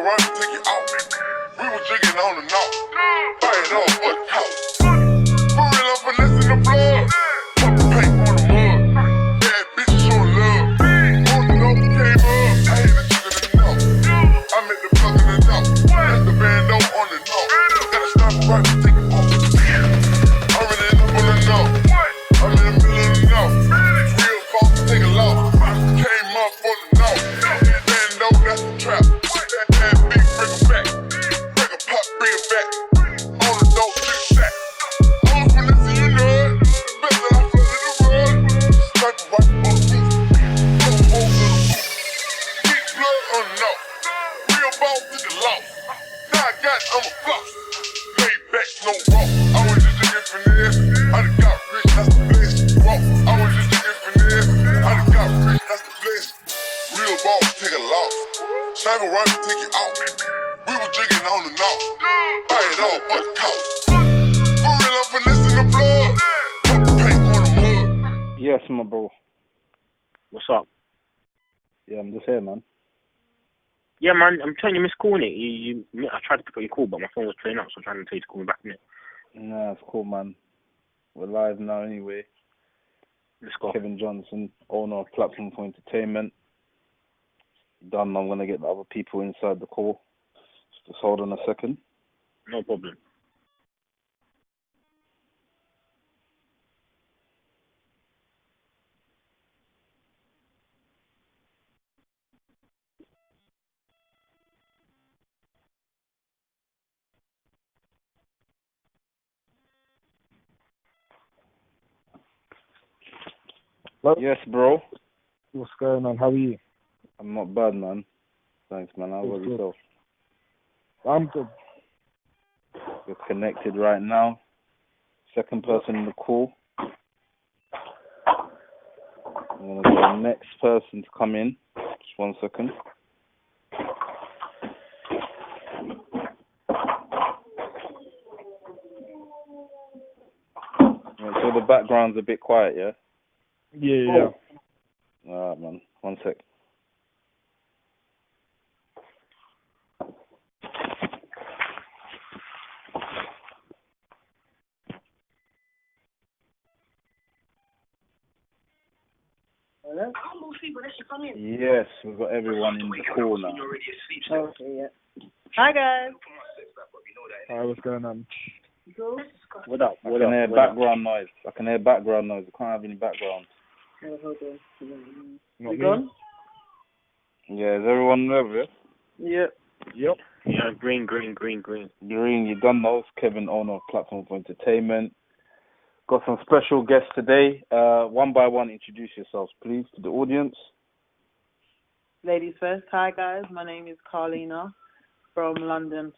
Sniper rifle take you out. We was drinking on the knock. Fight off for the couch. For real, I'm finessing the blood. Put the paint on the mud. Bad bitches showing love. On the note came up. I hit the chicken enough. I met the plug in the knock. That's the bando on the knock. Got a sniper rifle take you out. I'm in the middle of the knock. I'm in the middle of the knock. Real false, take a loss. Came up for the knock. Bando, that's the trap. That big, bring it back. Bring a pop, bring it back. On the dope, big sack. I was finessing, you know it. Best that I flooded the rug. Sniper rifle on the roof. Double holes in the roof. Big blood on the knock. Real boss to the loss. Now I got, I'm a floss. Laid back, no raw. I was just looking for this. I done got rich, that's the bliss. Raw. I was just looking for this. I done got rich, that's the bliss. Real boss, take a loss. Sniper rifle take you out. We were drinking on the knock. Fight off for the couch. For real, I'm finessing the blood. Put the paint on the mud. Yes, my bro. What's up? Yeah, I'm just here, man. Yeah, man, I'm trying to miss calling it. I tried to pick up your call, but my phone was playing up, so I'm trying to tell you to call me back in it. Nah, it's cool, man. We're live now anyway. Let's go. Kevin Johnson, owner of Platform for Entertainment. Done. I'm going to get the other people inside the call. Just hold on a second. No problem. Hello? Yes, bro. What's going on? How are you? I'm not bad, man. Thanks, man. How about Good. yourself? I'm good. You're connected right now. Second person in the call. I'm going to get the next person to come in. Just 1 second. Yeah, so the background's a bit quiet, yeah? Yeah. Alright, man. 1 sec. Hello? Yes, we've got everyone in the call now. Okay, yeah. Hi, guys. Hi, what's going on? What up? I can hear background noise. I can't have any background. Oh, hold on. Not You me? gone? Yeah, is everyone over? Yeah. Yep. Yeah, green. Green, you done those. Kevin, owner of Platform for Entertainment. Got some special guests today. One by one, introduce yourselves, please, to the audience. Ladies first. Hi, guys. My name is Carlina from London.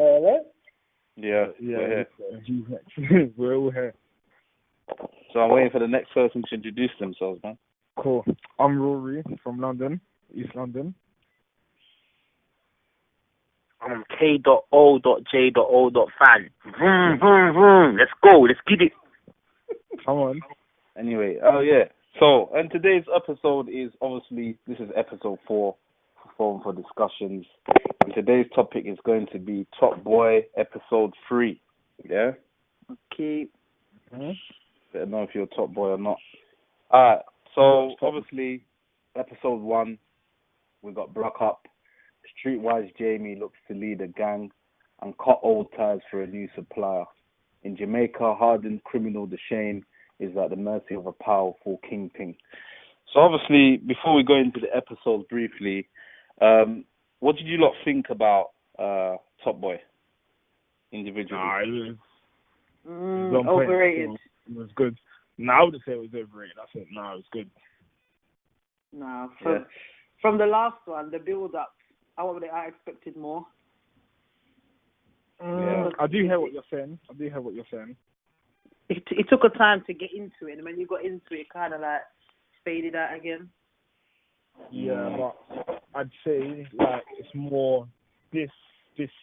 Hello? Yeah, we're here. We're all here. So I'm waiting for the next person to introduce themselves, man. Cool. I'm Rory from London, East London. I'm K.O.J.O.Fan. Vroom, vroom, vroom. Let's go. Let's get it. Come on. Anyway, So, and today's episode is obviously, this is episode 4 Forum for Discussions. And today's topic is going to be Topboy episode 3. Yeah? Okay. Mm-hmm. Better know if you're a Topboy or not. Alright, so obviously, episode 1, we got broke up. Streetwise Jamie looks to lead a gang and cut old ties for a new supplier. In Jamaica, hardened criminal Deshane is at the mercy of a powerful kingpin. So obviously, before we go into the episode briefly, what did you lot think about Topboy individually? Overrated. It was good. No, I wouldn't say it was overrated. I said, no, it was good. No. From the last one, the build-up, I expected more. Yeah. I do hear what you're saying. It took a time to get into it, and when you got into it, kind of like faded out again. Yeah, but I'd say like it's more this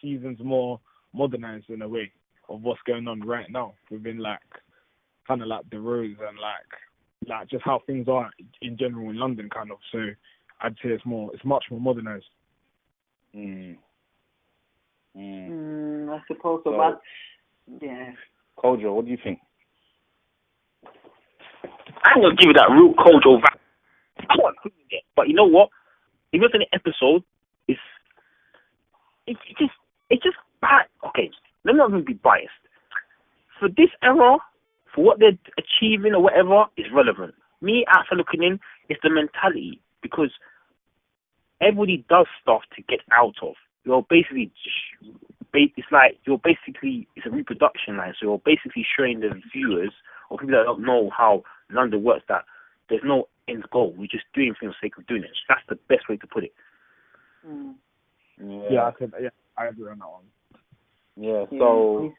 season's more modernized in a way of what's going on right now within like kind of like the roads and like just how things are in general in London kind of. So I'd say it's much more modernized. I suppose so, but yeah. Kojo, what do you think? I'm gonna give it that real Kojo vibe. I don't agree with it, but you know what? If it's an episode, it's just bad. Okay, let me not even be biased. For this era, for what they're achieving or whatever, is relevant. Me outside looking in, it's the mentality, because everybody does stuff to get out of. You're basically, it's like it's a reproduction line. So you're basically showing the viewers or people that don't know how London works that there's no end goal. We're just doing things for the sake of doing it. That's the best way to put it. Yeah, I agree on that one. Yeah, so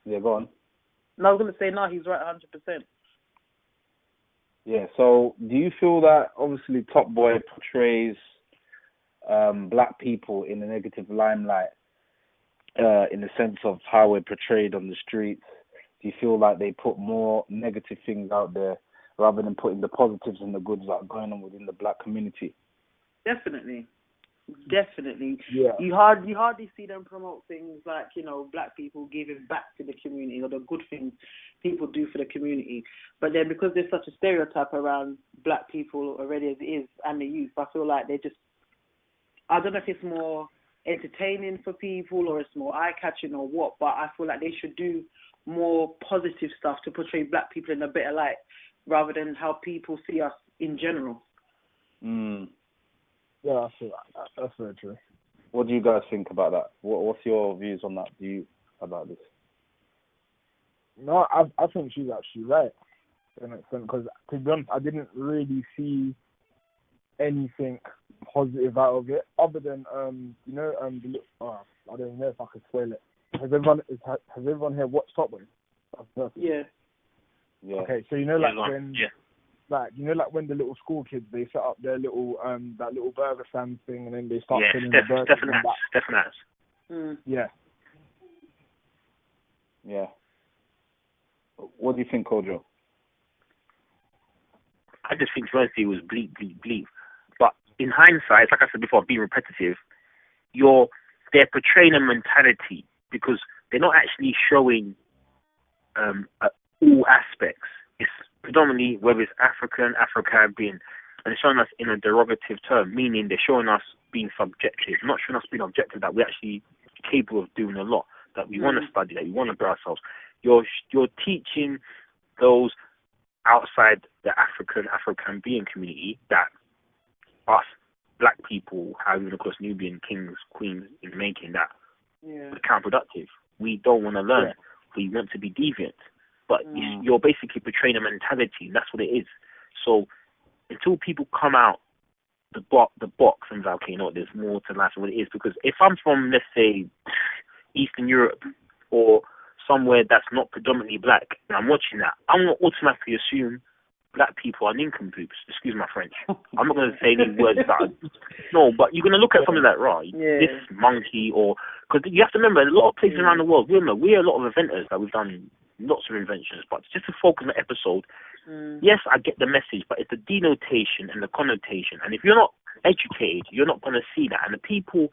go on. No, I was gonna say no. He's right, 100%. Yeah, so do you feel that obviously Topboy portrays black people in a negative limelight in the sense of how we're portrayed on the streets? Do you feel like they put more negative things out there rather than putting the positives and the goods that are going on within the black community? Definitely. Yeah. You hardly see them promote things like, black people giving back to the community or the good things people do for the community. But then because there's such a stereotype around black people already as it is and the youth, I feel like I don't know if it's more entertaining for people or it's more eye-catching or what, but I feel like they should do more positive stuff to portray black people in a better light rather than how people see us in general. Yeah, that's very true. What do you guys think about that? What's your views on that? About this? No, I think she's actually right. Because to be honest, I didn't really see anything positive out of it, other than I don't even know if I could spoil it. Has everyone here watched Topboy? Yeah. Okay, so when the little school kids, they set up their little that little burger stand thing, and then they start selling the burgers. Definitely. Yeah. Yeah. What do you think, Kojo? I just think Wednesday was bleak. But in hindsight, like I said before, being repetitive, they're portraying a mentality because they're not actually showing all aspects. It's predominantly whether it's African, Afro-Caribbean, and they're showing us in a derogative term, meaning they're showing us being subjective, not showing us being objective, that we're actually capable of doing a lot, that we want to study, that we want to grow ourselves. You're teaching those outside the Afro-Caribbean community that us black people, how even of course Nubian kings, queens in making that we're counterproductive. We don't want to learn. We want to be deviant. But you're basically portraying a mentality. That's what it is. So until people come out the box and say, okay, you know what, there's more to life than what it is. Because if I'm from, let's say, Eastern Europe or somewhere that's not predominantly black, and I'm watching that, I'm going to automatically assume black people are nincompoops. Excuse my French. I'm not going to say any words no, but you're going to look at something like, right, this monkey, or because you have to remember, a lot of places around the world, we're a lot of inventors that we've done lots of inventions, but just to focus on the episode, yes, I get the message, but it's the denotation and the connotation, and if you're not educated, you're not going to see that. And the people,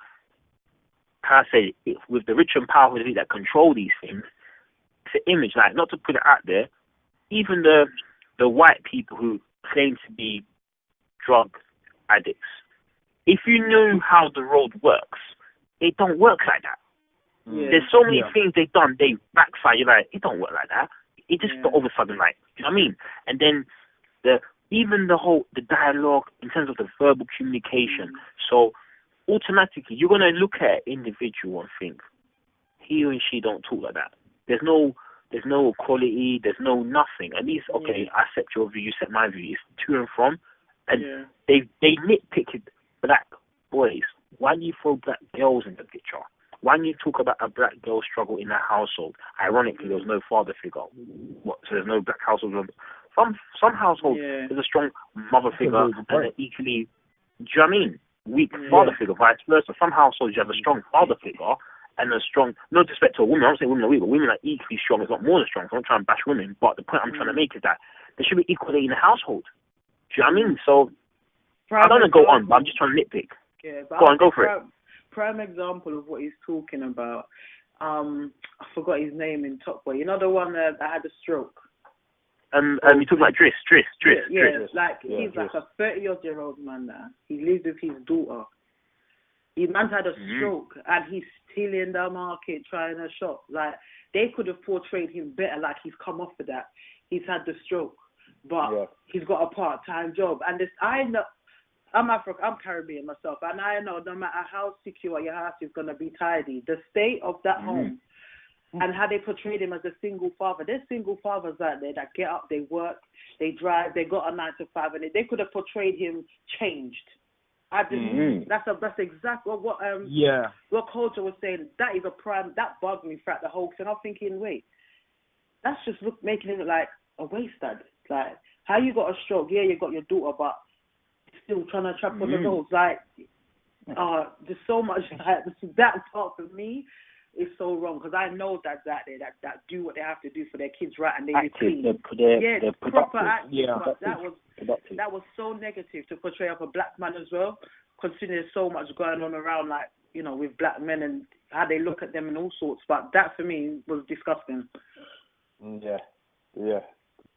how I say, with the rich and powerful that control these things, it's an image, like, not to put it out there, even the white people who claim to be drug addicts, if you knew how the road works, it don't work like that. There's so many things they've done, they backfire. You're like, it don't work like that. It just all of a sudden, like, you know what I mean? And then the dialogue in terms of the verbal communication. So automatically, you're gonna look at an individual and think, he or she don't talk like that. There's no equality. There's no nothing. At least, okay, I accept your view, you accept my view. It's to and from, and they nitpick black boys. Why do you throw black girls in the picture? Why do you talk about a black girl struggle in that household? Ironically, there was no father figure. So there's no black household. Some households, there's a strong mother figure and an equally, do you know what I mean? Weak father figure, vice versa. Some households, you have a strong father figure and are strong. No disrespect to women, I'm not saying women are weak, but women are equally strong, if not more than strong. So I'm not trying to bash women, but the point I'm trying to make is that there should be equality in the household. Do you know what I mean? So I don't want to go on, but I'm just trying to nitpick. Yeah, but go for it. Prime example of what he's talking about. I forgot his name in Topboy. You know the one that had a stroke. You talking about Driss. Yeah, like he's like a 30-year-old man now. He lives with his daughter. His man's had a stroke and he's still in the market trying to shop. Like they could have portrayed him better. Like he's come off of that. He's had the stroke, but he's got a part-time job. And this, I know. I'm Caribbean myself, and I know no matter how secure your house is going to be tidy, the state of that home and how they portrayed him as a single father. There's single fathers out there that get up, they work, they drive, they got a 9 to 5, and they could have portrayed him changed. I just that's exactly what Kojo was saying. That is a prime. That bugged me throughout the whole thing. I'm thinking, wait, that's just making him look like a wasted. Like how you got a stroke? Yeah, you got your daughter, but still trying to trap on the roads. Like, there's so much that part for me is so wrong because I know that do what they have to do for their kids, right? And they be clean. They're proper active. Yeah, but that was so negative to portray of a black man as well, considering there's so much going on around, like with black men and how they look at them and all sorts. But that for me was disgusting. Yeah.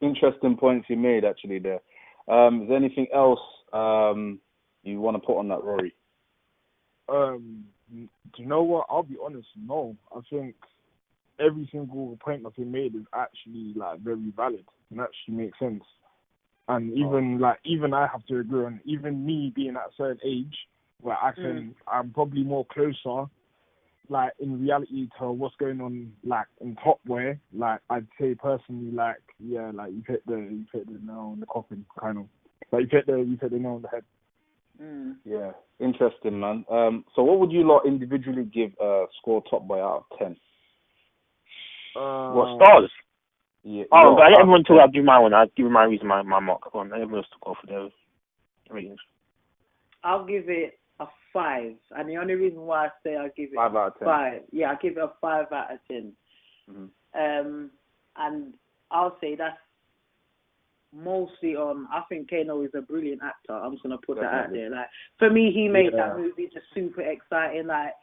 Interesting points you made actually there. Is there anything else you want to put on that, Rory? Do you know what? I'll be honest. No, I think every single point that he made is actually like very valid and actually makes sense. And even I have to agree on. Even me being at a certain age where I'm probably more closer, like in reality, to what's going on, like in Topboy. Like I'd say personally, like you hit the nail on the coffin, kind of. Like you hit the nail on the head. Yeah, interesting, man. So what would you lot individually give score Topboy out of 10? What stars? Yeah. But let everyone talk. I'll do my one. I'll give my reason, my mark. Come on, everyone else to go for their ratings. I'll give it a 5, and the only reason why I say I give it 5 out of 10. 5. Yeah, I give it a 5 out of 10. And I'll say that's mostly on. I think Kano is a brilliant actor. I'm just gonna put that out there. Like for me, he made that movie just super exciting. Like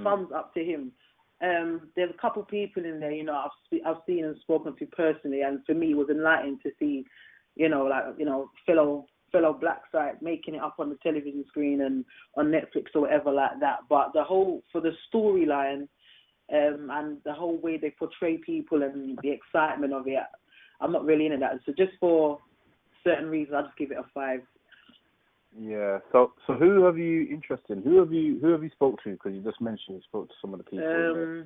thumbs up to him. There's a couple people in there, I've seen and spoken to personally, and for me, it was enlightening to see, fellow black side making it up on the television screen and on Netflix or whatever like that. But for the storyline, and the whole way they portray people and the excitement of it, I'm not really into that. So just for certain reasons, I'll just give it a 5. Yeah. So who have you interested in? Who have you spoke to? Because you just mentioned you spoke to some of the people.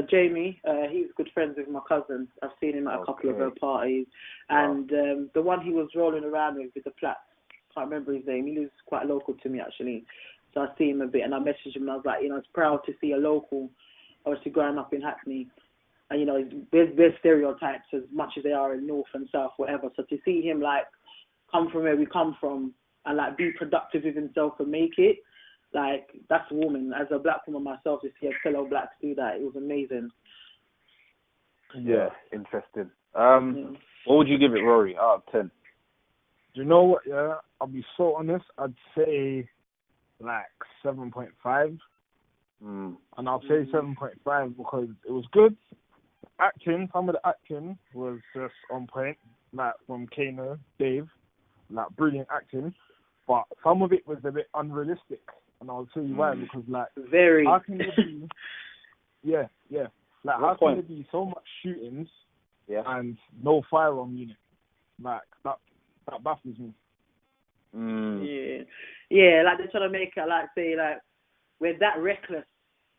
Jamie. He's good friends with my cousin. I've seen him at a couple of her parties. And the one he was rolling around with the plaits, can't remember his name. He lives quite local to me actually. So I see him a bit, and I messaged him, and I was like, it's proud to see a local, obviously growing up in Hackney. And there's stereotypes as much as they are in North and South, whatever. So to see him like come from where we come from and like be productive with himself and make it, like that's warming. As a black woman myself, to see a fellow blacks do that, it was amazing. Yeah, interesting. What would you give it, Rory, out of 10? Do you know what? Yeah, I'll be so honest. I'd say like 7.5. And I'll say 7.5 because it was good. Some of the acting was just on point, like from Kano, Dave, like brilliant acting, but some of it was a bit unrealistic, and I'll tell you why, because like very how can there be like how can there be so much shootings and no firearm unit? Like that baffles me. Yeah, like they're trying to make it like say like we're that reckless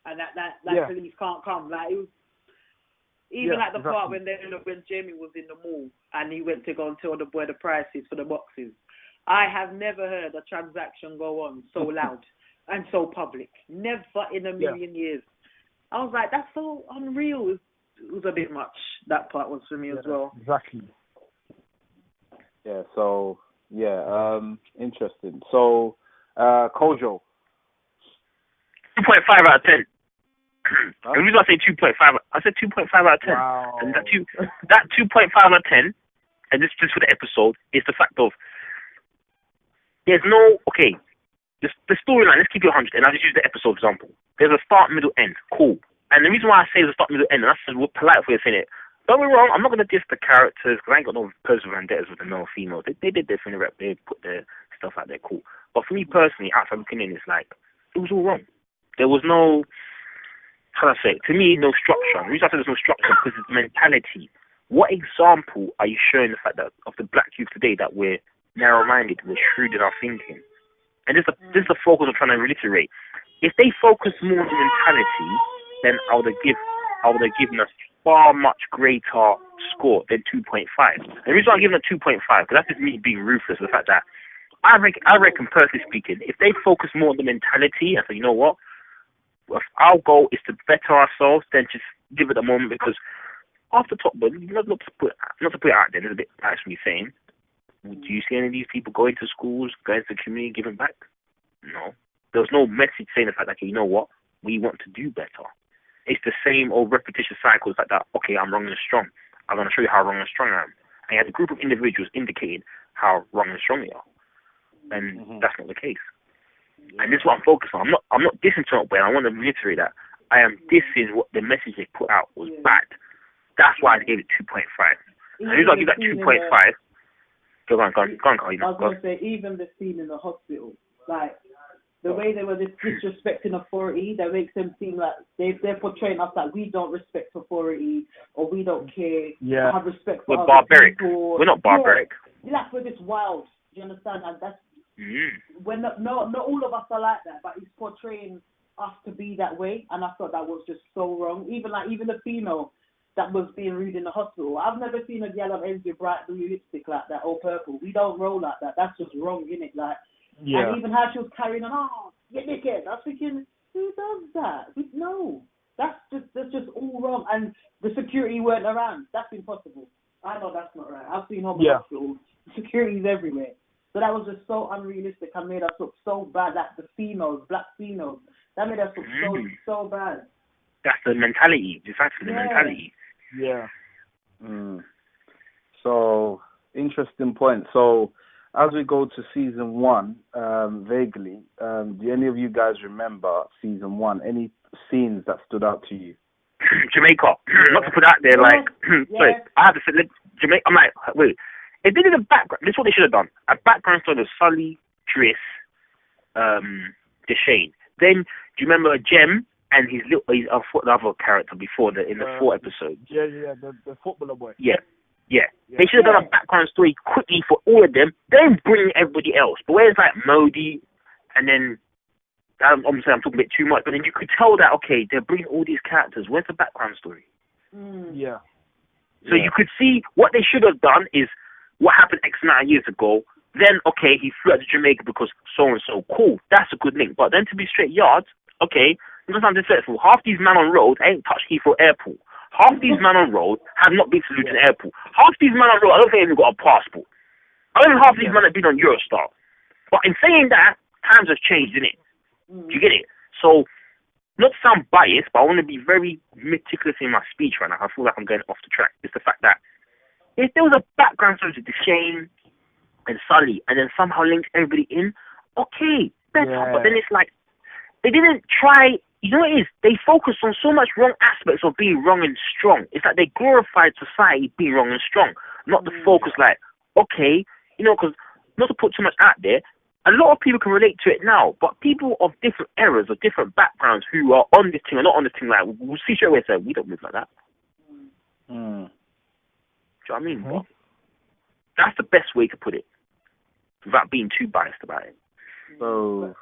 and that police can't come. Like it was even like the part when Jamie was in the mall and he went to go and tell the boy the prices for the boxes. I have never heard a transaction go on so loud and so public. Never in a million years. I was like, that's so unreal. It was a bit much. That part was for me as well. Exactly. Yeah. So interesting. So Kojo. 2.5 out of 10. The reason I say 2.5, I said 2.5 out of 10. Wow. And that 2.5 out of 10, and this just for the episode, is the fact of there's no the storyline. Let's keep it 100, and I'll just use the episode example. There's a start, middle, end. Cool. And the reason why I say there's a start, middle, end, and that's a polite way of saying it. Don't be wrong. I'm not gonna diss the characters because I ain't got no personal vendettas with the male female. They did their thing. They put their stuff out there. Cool. But for me personally, outside looking in, it's like it was all wrong. There was no. How do I say it? To me, no structure. The reason I say there's no structure because it's mentality. What example are you showing the fact that of the black youth today that we're narrow-minded, we're shrewd in our thinking? And this is the focus I'm trying to reiterate. If they focus more on the mentality, then I would have given us far much greater score than 2.5. And the reason I'm giving it 2.5 because that's just me being ruthless. The fact that I reckon, personally speaking, if they focus more on the mentality and say, you know what? Our goal is to better ourselves than just give it a moment because after Topboy, not to put it out there, there's a bit nice for me saying, do you see any of these people going to schools, going to the community, giving back? No. There was no message saying the fact that, okay, you know what, we want to do better. It's the same old repetitious cycles like that, okay, I'm wrong and strong. I'm going to show you how wrong and strong I am. And you had a group of individuals indicating how wrong and strong they are. And that's not the case. And this is what I'm focused on. I'm not dissing Topboy. I want to reiterate that I am dissing what the message they put out was bad. That's why I gave it 2.5. And the reason I give that 2.5. Go on, Carlina. I was going to say, even the scene in the hospital, like the way they were disrespecting authority, that makes them seem like they're portraying us like we don't respect authority or we don't care. Yeah. Have respect for We're other barbaric. people. We're not barbaric. Yeah, like we're just wild. Do you understand? And that's when not all of us are like that, but he's portraying us to be that way, and I thought that was just so wrong. Even the female that was being rude in the hospital. I've never seen a girl of ends with bright blue lipstick like that or purple. We don't roll like that. That's just wrong, innit? Like, and even how she was carrying on, get naked. I was thinking, who does that? No, that's just all wrong. And the security weren't around. That's impossible. I know that's not right. I've seen hospitals. Security's everywhere. So that was just so unrealistic and made us look so bad. Like the females, black females, that made us look so bad. That's the mentality. It's actually the mentality. Yeah. So, interesting point. So, as we go to season 1, vaguely, do any of you guys remember season 1? Any scenes that stood out to you? Jamaica. Not to put out there, sorry, I have to say, Jamaica. I'm like, wait. If they did a background, this is what they should have done. A background story of Sully, Driss, Deshane. Then, do you remember Jem and his other character before in the 4 episodes? Yeah, the footballer boy. Yeah. They should have done a background story quickly for all of them, then bring everybody else. But where's like Modi, and then I'm talking a bit too much, but then you could tell that they're bringing all these characters. Where's the background story? Yeah. So you could see what they should have done is what happened X amount of years ago. Then he flew out to Jamaica because so and so. Cool, that's a good link. But then to be straight yards, because I'm disrespectful. Half these men on road ain't touched Heathrow Airport. Half these men on road have not been to Luton Airport. Half these men on road, I don't think they've even got a passport. I don't think half these men have been on Eurostar. But in saying that, times have changed, innit? Do you get it? So, not to sound biased, but I want to be very meticulous in my speech right now. I feel like I'm going off the track. It's the fact that if there was a background story to Deshane and Sully, and then somehow linked everybody in, better. Yeah. But then it's like, they didn't try. You know what it is? They focused on so much wrong aspects of being wrong and strong. It's like they glorified society being wrong and strong, not the focus like, because not to put too much out there, a lot of people can relate to it now, but people of different eras or different backgrounds who are on this thing or not on this thing, like, we'll see straight away and say, we don't move like that. Do you know what I mean? But that's the best way to put it, without being too biased about it. So...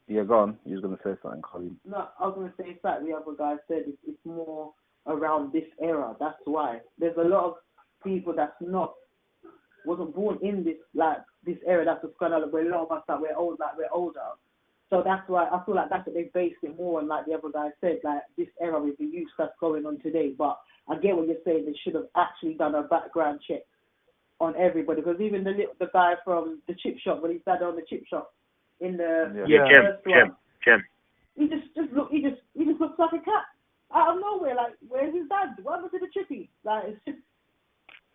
yeah, go on. You was going to say something, Colin. No, I was going to say, it's like the other guy said, it's more around this era. That's why. There's a lot of people that's wasn't born in this era. That's what's kind of, where a lot of us we're older. So that's why I feel like that's what they based it more on, like the other guy said, like this era with the youth that's going on today. But I get what you're saying. They should have actually done a background check on everybody, because even the guy from the chip shop, when he started on the chip shop, in the Jem. he just just looks like a cat out of nowhere. Like, where's his dad? What happened to the chippy? Like, it's just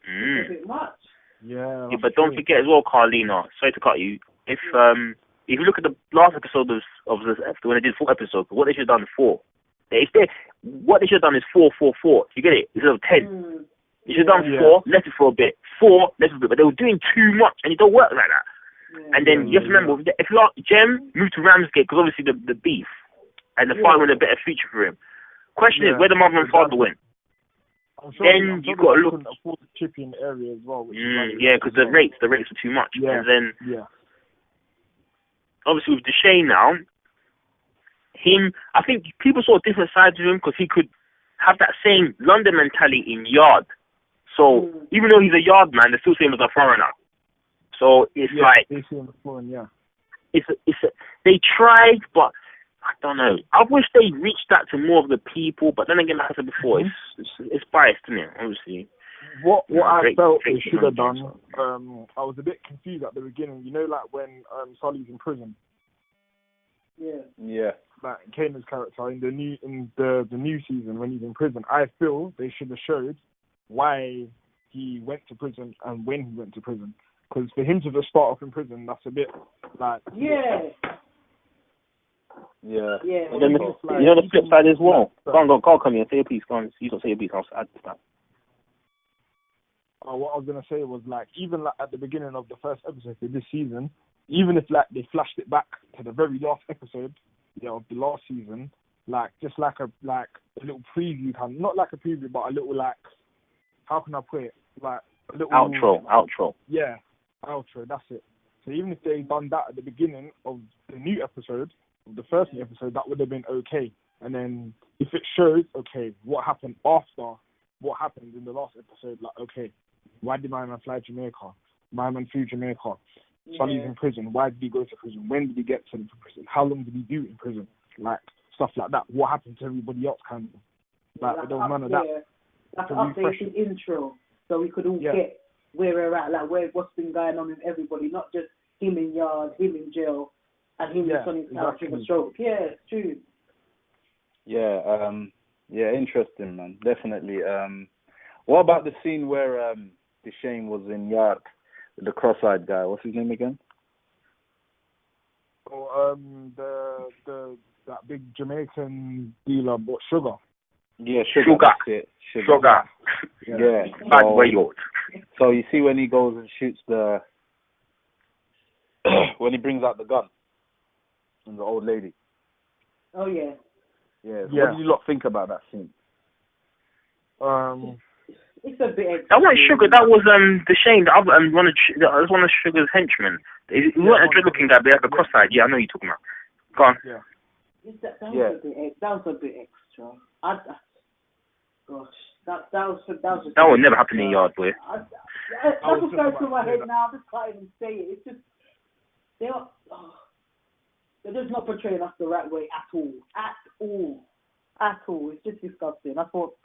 it's a bit much. Yeah, but don't forget as well, Carlina. Sorry to cut you. If you look at the last episode of this, when they did 4 episodes, what they should have done is 4. What they should have done is 4, 4, 4. You get it? Instead of 10. You should have done 4, left it for a bit. 4, left it for a bit. But they were doing too much, and it don't work like that. And then you have to remember, if you are Jem moved to Ramsgate because obviously the beef and the father wanted a better future for him. Question is where the mother and father went. Then you got to look. Afford the chippy in the area as well. Because the rates were too much. And then obviously with Deshane now, I think people saw different sides of him because he could have that same London mentality in yard. So even though he's a yard man, they still see him as a foreigner. So it's like they see him as foreign, they tried, but I don't know. I wish they reached that to more of the people, but then again, like I said before, it's biased, isn't it? Obviously. What I felt they should have done, I was a bit confused at the beginning. You know, like when Sully's in prison. Yeah. Like Kano's character in the new season when he's in prison, I feel they should have showed why he went to prison and when he went to prison. Because for him to just start off in prison, that's a bit like Yeah. And then the flip side as well. Go on, come here, say your piece. Go on, you don't say your piece. I'll add to that. What I was gonna say was like even like at the beginning of the first episode of this season, even if like they flashed it back to the very last episode, of the last season, like just like a little preview not like a preview, but a little like, how can I put it? Like a little outro. Yeah, outro. That's it. So even if they done that at the beginning of the new episode, of the first new episode, that would have been okay. And then if it shows, okay, what happened after what happened in the last episode, like, okay, why did my man fly Jamaica? My man flew Jamaica. Sonny's in prison. Why did he go to prison? When did he get sent to prison? How long did he do in prison? Like, stuff like that. What happened to everybody else, kind of? Like, there was none of that. Like an updated intro, so we could all get where we're at, like what's been going on with everybody, not just him in yard, him in jail, and him with Sonny's couch with a stroke. Yeah, it's true. Yeah, interesting, man. Definitely. What about the scene where Deshane was in yard with the cross-eyed guy? What's his name again? Oh, that big Jamaican dealer bought sugar. Yeah, sugar. That's it. Sugar. Yeah. Bad wayward. So you see when he goes and shoots when he brings out the gun and the old lady. Oh yeah. Yeah. So what do you lot think about that scene? It's a bit. That wasn't Sugar. That was Deshane. That was one of Sugar's henchmen. He wasn't a good-looking guy, but he had the cross-eyed. Yeah, I know who you're talking about. Go on. Yeah. That was a bit extra. That would never happen in the yard, boy. That's what's going through my head now. I just can't even say it. It's just they're just not portraying us the right way at all. It's just disgusting. I thought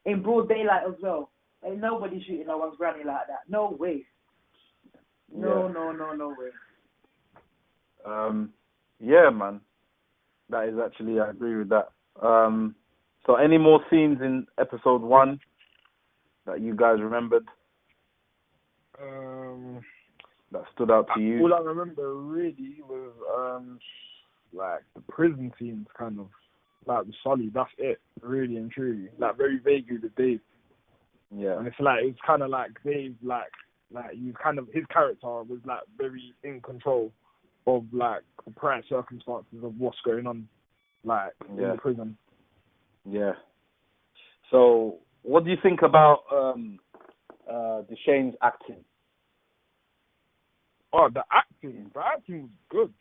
in broad daylight as well. Ain't nobody shooting no one's granny like that. No way. No way. Yeah, man. That is actually, I agree with that. So any more scenes in episode 1 that you guys remembered? That stood out to you? All I remember really was like the prison scenes, kind of like with Sully. That's it, really and truly. Like very vaguely with Dave. Yeah. And it's kind of like Dave, like he was kind of, his character was like very in control of like the prior circumstances of what's going on, like in the prison. Yeah. So, what do you think about Deshane's acting? Oh, the acting was good.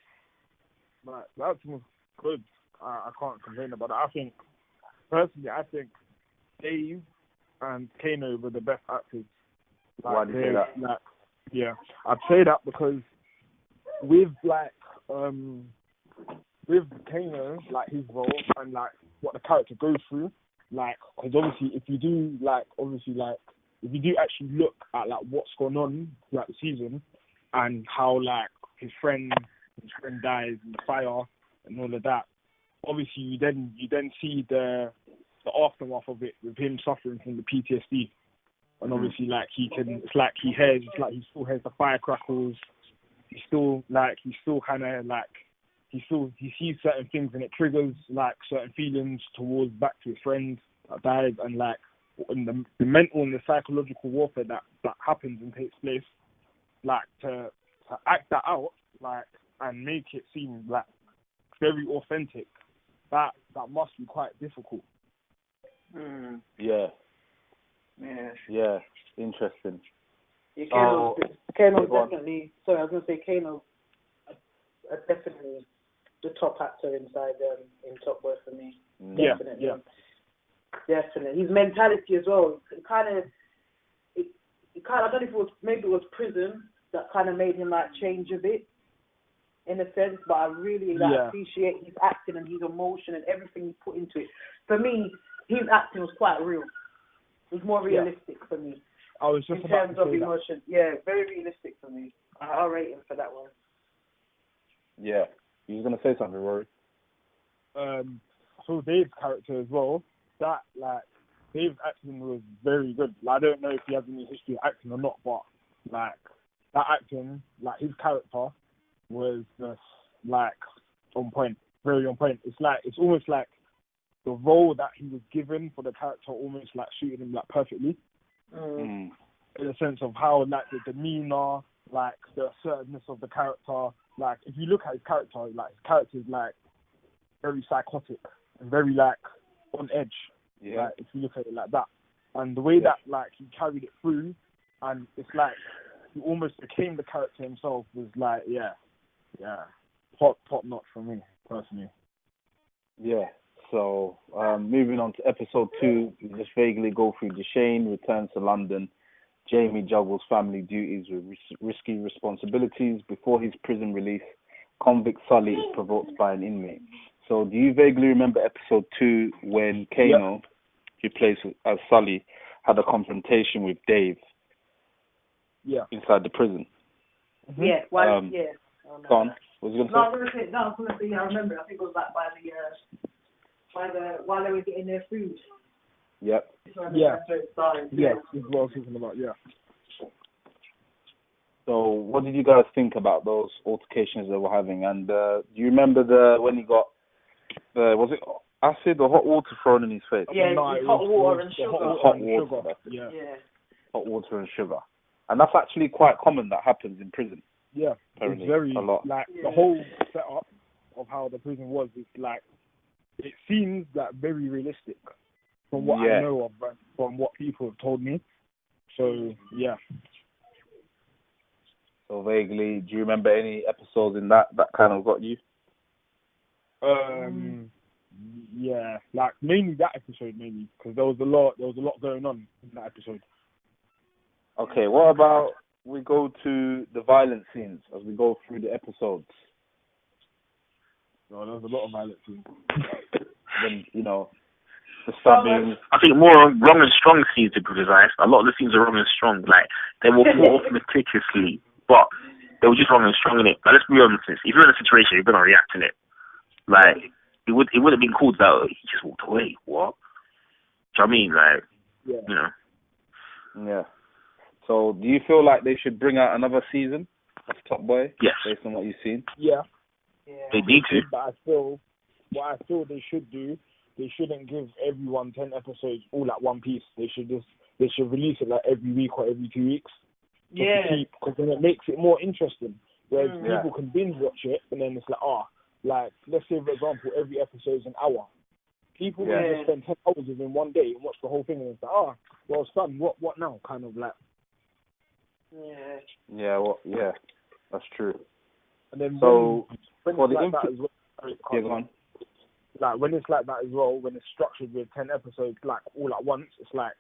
Like, the acting was good. I can't complain about it. I think Dave and Kano were the best actors. Like, why do you say that? Like, yeah, I'd say that because with Kano, like his role and like what the character goes through, like, because obviously if you do actually look at like what's going on throughout the season and how like his friend dies in the fire and all of that, obviously you then see the aftermath of it with him suffering from the PTSD, and obviously like he still hears the firecrackles. He still sees certain things, and it triggers like certain feelings towards back to his friend that died, and like the mental and the psychological warfare that happens and takes place, like to act that out, like, and make it seem like very authentic. That must be quite difficult. Yeah. Yeah. Yeah. Interesting. Yeah, Kano's definitely. Sorry, I was gonna say Kano's definitely the top actor inside in Top Boy for me. Yeah, Definitely. yeah. Definitely. His mentality as well. It kind of. I don't know if maybe it was prison that kind of made him like change a bit, in a sense. But I really appreciate his acting and his emotion and everything he put into it. For me, his acting was quite real. It was more realistic for me. I was just in about terms to of say emotion. Yeah, very realistic for me. I'll rate him for that one. Yeah. You was gonna say something, Rory? So Dave's character as well. That like Dave's acting was very good. Like, I don't know if he has any history of acting or not, but like that acting, like his character was just like on point, very on point. It's almost like the role that he was given for the character almost like suited him like perfectly. In the sense of how like the demeanor, like the assertiveness of the character. Like if you look at his character, like his character is like very psychotic and very like on edge. Yeah. Like if you look at it like that, and the way that like he carried it through, and it's like he almost became the character himself was like top notch for me personally. Yeah. So moving on to episode 2, we just vaguely go through Deshane returns to London. Jamie juggles family duties with risky responsibilities. Before his prison release, convict Sully is provoked by an inmate. So do you vaguely remember episode 2 when Kano, who plays as Sully, had a confrontation with Dave inside the prison? Mm-hmm. Yeah, well, Go on. What was you going to say? I was going to say, I remember, I think it was like while they were getting their food. Yep. Yeah, this is what I was talking about, So what did you guys think about those altercations they were having? And do you remember when he got, was it acid or hot water thrown in his face? Yeah, hot water and sugar. Hot water. Yeah. Hot water and sugar. And that's actually quite common that happens in prison. Yeah, apparently, it's very, a lot. like, the whole setup of how the prison was, is like, it seems like very realistic from what I know of, from what people have told me. So, yeah. So vaguely, do you remember any episodes in that kind of got you? Yeah, like mainly that episode, because there was a lot going on in that episode. Okay, what about we go to the violent scenes as we go through the episodes? No, there was a lot of violent scenes. Then, the stabbing. I think more wrong and strong scenes to criticize. A lot of the scenes are wrong and strong. Like, they were fought off meticulously, but they were just wrong and strong in it. Like, let's be honest, if you're in a situation, you're going to react to it. Like, it would have been called that he just walked away. What? Do you know what I mean? Like, Yeah. So, do you feel like they should bring out another season of Top Boy? Yes. Based on what you've seen? Yeah. They need to. But what I feel they should do, they shouldn't give everyone 10 episodes all at one piece. They should release it like every week or every 2 weeks. Yeah. Because then it makes it more interesting. Whereas people can binge watch it, and then it's like, let's say, for example, every episode is an hour. People can just spend 10 hours within one day and watch the whole thing, and it's like, well, son, what now? Kind of like. Yeah, that's true. And then so, when for it's the like that as well, go on. Like when it's like that as well, when it's structured with 10 episodes like all at once, it's like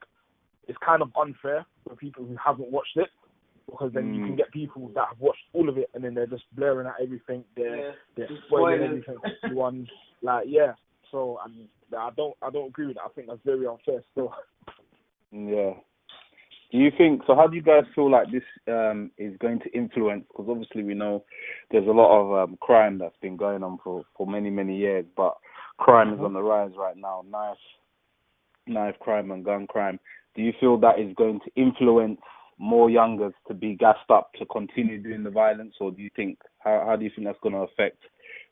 it's kind of unfair for people who haven't watched it, because then you can get people that have watched all of it and then they're just blaring at everything, they're spoiling everything to everyone. So I don't agree with that. I think that's very unfair still. Yeah. Do you think so? How do you guys feel like this is going to influence? Because obviously we know there's a lot of crime that's been going on for many years. But crime is on the rise right now. Knife crime and gun crime. Do you feel that is going to influence more youngers to be gassed up to continue doing the violence, or do you think how do you think that's going to affect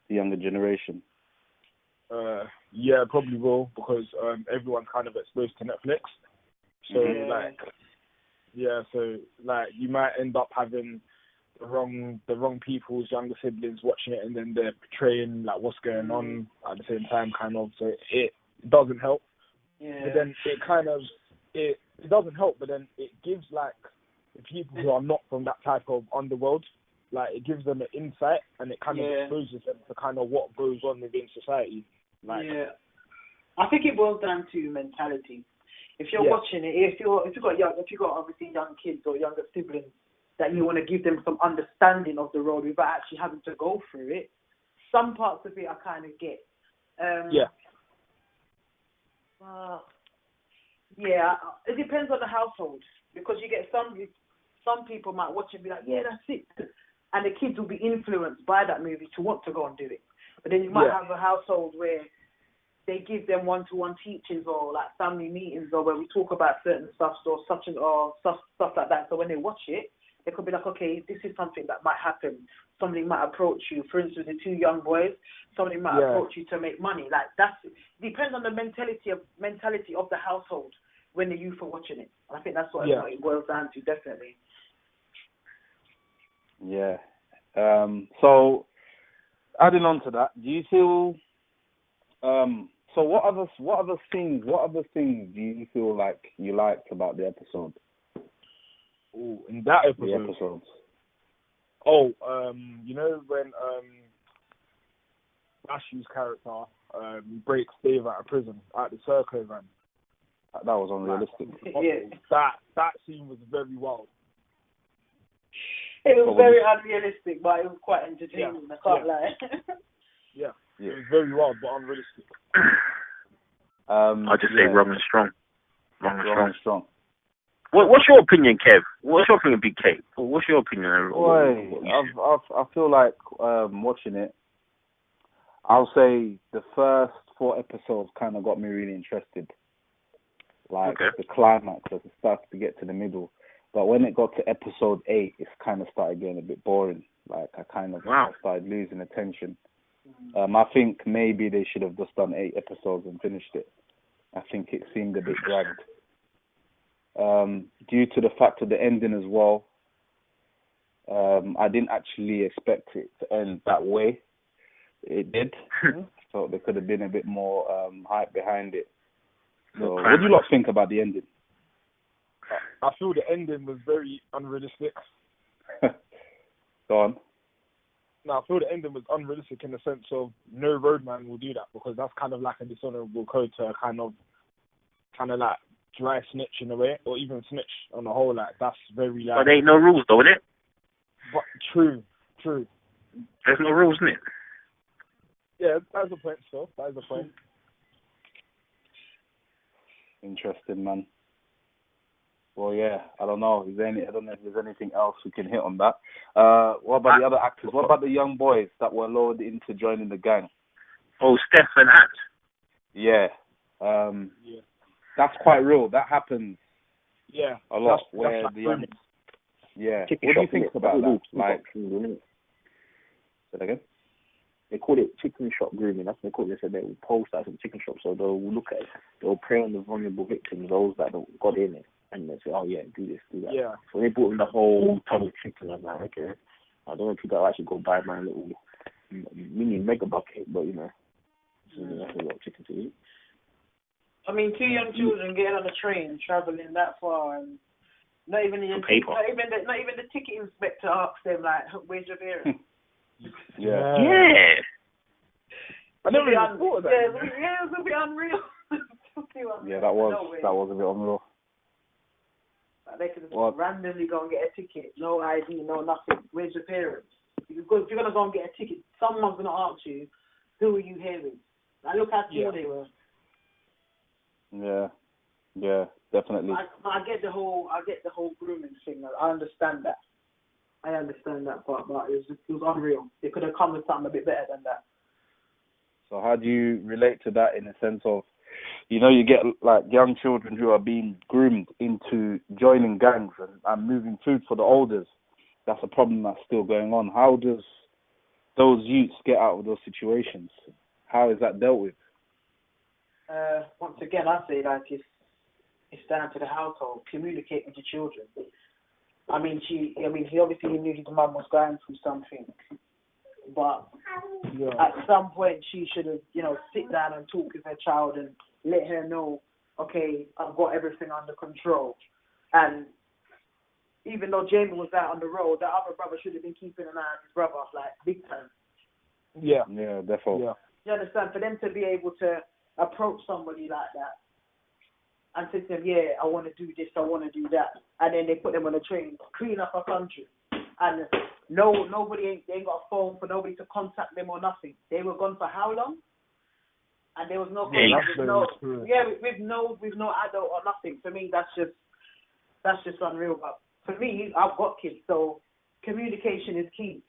the younger generation? Yeah, probably will, because everyone's kind of exposed to Netflix. So you might end up having the wrong people's younger siblings watching it, and then they're portraying like what's going on at the same time, kind of. So it doesn't help. Yeah. But then it doesn't help. But then it gives like the people who are not from that type of underworld, like it gives them an insight, and it kind of exposes them to kind of what goes on within society. Like, I think it boils down to mentality. If you're watching it, if you've got obviously young kids or younger siblings that you want to give them some understanding of the road without actually having to go through it, some parts of it I kind of get. It depends on the household, because you get some people might watch it and be like, yeah, that's it, and the kids will be influenced by that movie to want to go and do it. But then you might have a household where they give them one-to-one teachings or like family meetings, or where we talk about certain stuff or stuff like that. So when they watch it, they could be like, okay, this is something that might happen. Somebody might approach you. For instance, the two young boys, somebody might approach you to make money. Like depends on the mentality of the household when the youth are watching it. And I think that's what it boils down to, definitely. Yeah. So adding on to that, do you feel? So what other things do you feel like you liked about the episode? Oh, in that episode. The episodes. Oh, you know when Ash's character breaks Dave out of prison at the circle van. That was unrealistic. That scene was very wild. It was very unrealistic, but it was quite entertaining. I can't lie. Yeah, it was very wild, but unrealistic. I'll just say wrong and strong. Wrong and strong. What's your opinion, Kev? What's your opinion, Big K? What's your opinion? I feel like watching it, I'll say the first 4 episodes kind of got me really interested. Like the climax, as it started to get to the middle. But when it got to episode 8, it kind of started getting a bit boring. Like I kind of started losing attention. I think maybe they should have just done 8 episodes and finished it. I think it seemed a bit dragged. Due to the fact of the ending as well, I didn't actually expect it to end that way. It did. So there could have been a bit more hype behind it. So what do you lot think about the ending? I feel the ending was very unrealistic. Go on. No, I feel the ending was unrealistic in the sense of no roadman will do that, because that's kind of like a dishonorable code to kind of like dry snitch in a way, or even snitch on the whole. Like that's very like. But there ain't no rules though, innit? But true. There's no rules, innit? Yeah, that's a point. So that is a point. Interesting, man. Well, yeah, I don't know. I don't know if there's anything else we can hit on that. What about the other actors? What about the young boys that were lured into joining the gang? Oh, Steph and Hat. Yeah. That's quite real. That happens. Yeah. A lot. Where the young. Yeah. What do you think about that? Like. Say that again? They call it chicken shop grooming. That's what they call it. They said they will post that at the chicken shop, so they'll look at it. They'll prey on the vulnerable victims, those that got in it, and they say, oh yeah, do this, do that. Yeah. So they brought in the whole ton of chicken. I'm like, okay, I don't know if I'll actually go buy my little mini mega bucket, but so that's a lot of chicken to eat. I mean, 2 young children getting on a train, traveling that far, and not even the ticket inspector asks them like, where's your parents? Yeah. I never even thought of that. It was a bit unreal. Yeah, that was a bit unreal. Like they could just randomly go and get a ticket, no ID, no nothing. Where's your parents? Because if you're gonna go and get a ticket, someone's gonna ask you, who are you here with? Like, look how small they were. Yeah, definitely. I get the whole grooming thing. I understand that. I understand that part, but it was unreal. They could have come with something a bit better than that. So how do you relate to that in the sense of, you know, you get like young children who are being groomed into joining gangs and moving food for the elders? That's a problem that's still going on. How does those youths get out of those situations? How is that dealt with? Once again, I say like it's down to the household. Communicate with your children. He obviously knew his mum was going through something, but at some point she should have, sit down and talk with her child and let her know, okay, I've got everything under control. And even though Jamie was out on the road, the other brother should have been keeping an eye on his brother, like, big time. Yeah, definitely. Yeah. You understand? For them to be able to approach somebody like that and say to them, yeah, I want to do this, I want to do that, and then they put them on a train, clean up our country, and nobody ain't got a phone for nobody to contact them or nothing. They were gone for how long? And there was no contact, with no adult or nothing. For me, that's just unreal. But for me, I've got kids, so communication is key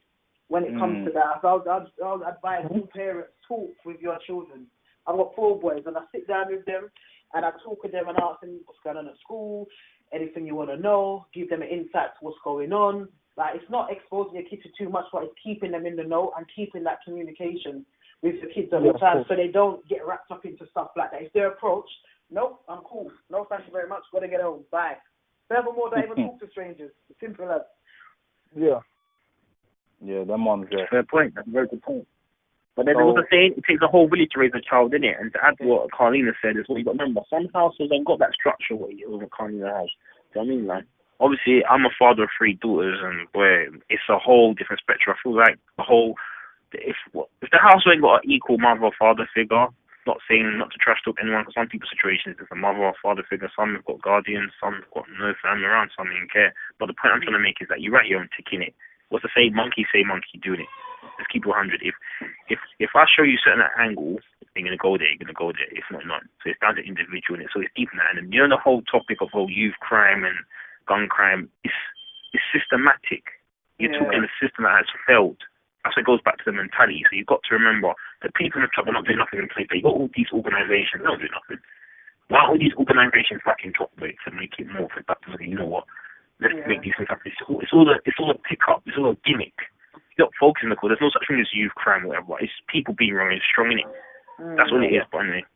when it comes to that. So I'll advise new parents, talk with your children. I've got 4 boys, and I sit down with them, and I talk with them and ask them what's going on at school, anything you want to know, give them an insight to what's going on. Like, it's not exposing your kids to too much, but it's keeping them in the know and keeping that communication with the kids at all times, so they don't get wrapped up into stuff like that. If they're approached, nope, I'm cool. No, thank you very much. Got to get home. Bye. Furthermore, don't even talk to strangers. Simple as. Yeah, that one's there. Fair point. That's a very good point. But then there was a saying, it takes a whole village to raise a child, innit? And to add what Carlina said is, you got to remember, some houses ain't got that structure what you have in Carlina house. Do you know what I mean? Like, obviously, I'm a father of 3 daughters, and it's a whole different spectrum. I feel like if the house ain't got an equal mother or father figure, not saying not to trash talk anyone, because some people's situations there's a mother or father figure, some have got guardians, some have got no family around, some don't care. But the point I'm trying to make is that you write your own tick in it. What's to say monkey doing it. Let's keep it 100. If I show you certain angles, you're gonna go there. If not. So it's down to individual in it. So it's deep in that. And the whole topic of youth crime and gun crime is systematic. You're talking a system that has failed. That's what goes back to the mentality. So you've got to remember that people in the club are not doing nothing in place. You've got all these organisations, they don't do nothing. Why are all these organisations back in Topboy to make it more productive? You know what? Let's make these things happen. It's all a pick-up. It's all a gimmick. You're not focusing on the cause. There's no such thing as youth crime or whatever. It's people being wrong and strong in it. That's what it is, but anyway.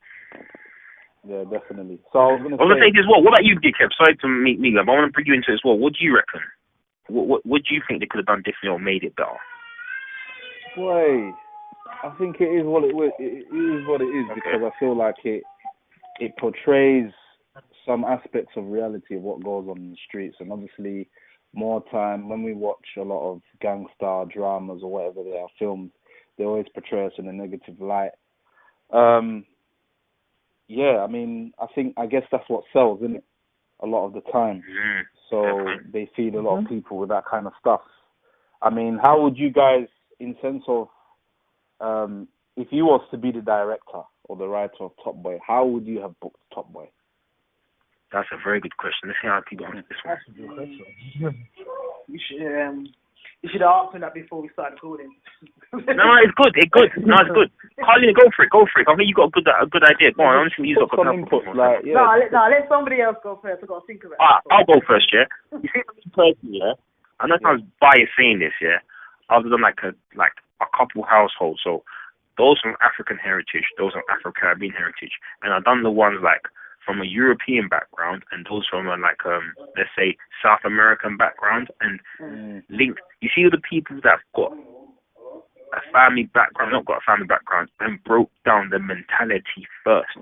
Yeah, definitely. So I was going to say this as well. What about you, Dickhead? Sorry to meet me, but I want to bring you into it as well. What do you reckon? What do you think they could have done differently or made it better? Boy, I think it is what it is what it is, because I feel like it portrays some aspects of reality of what goes on in the streets, and obviously more time when we watch a lot of gangster dramas or whatever they are filmed, they always portray us in a negative light. I guess that's what sells, isn't it? A lot of the time. So they feed a lot of people with that kind of stuff. I mean, how would you guys, in sense of, if you was to be the director or the writer of Topboy, how would you have booked Topboy? That's a very good question. Let's see how people answer this one. That's a good question. You should have asked me that before we started recording. No, it's good. It's good. Carlina, go for it. I think you got a good idea. Go on, honestly, you've got some input. Let somebody else go first. I've got to think of it. I'll go first, yeah? You see, me personally, yeah? I know I was biased saying this, yeah? Other than like a couple household, so those from African heritage, those from Afro-Caribbean heritage, and I've done the ones like from a European background and those from a let's say South American background, and linked. You see the people that have got a family background, not got a family background, and broke down the mentality first.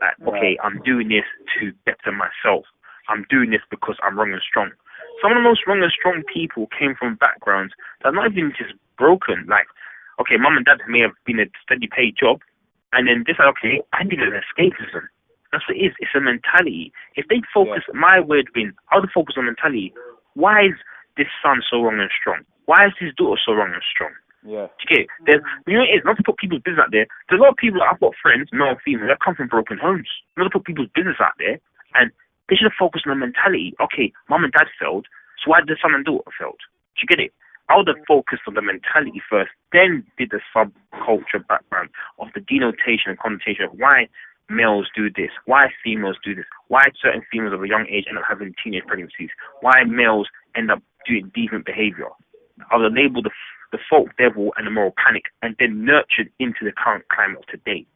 Like, okay, I'm doing this to better myself. I'm doing this because I'm wrong and strong. Some of the most wrong and strong people came from backgrounds that are not even just broken. Like, okay, mum and dad may have been a steady paid job, and then this, okay, I need an escapism. That's what it is. It's a mentality. If they focus, my word being, how to focus on mentality, why is this son so wrong and strong? Why is his daughter so wrong and strong? Yeah. Okay, you know what it is, not to put people's business out there. There's a lot of people, I've got friends, male and female, that come from broken homes. Not to put people's business out there, and they should have focused on the mentality. Okay, mum and dad failed, so why did the son and daughter failed? Do you get it? I would have focused on the mentality first, then did the subculture background of the denotation and connotation of why males do this, why females do this, why certain females of a young age end up having teenage pregnancies, why males end up doing deviant behavior. I would have labeled the folk devil and the moral panic and then nurtured into the current climate of today.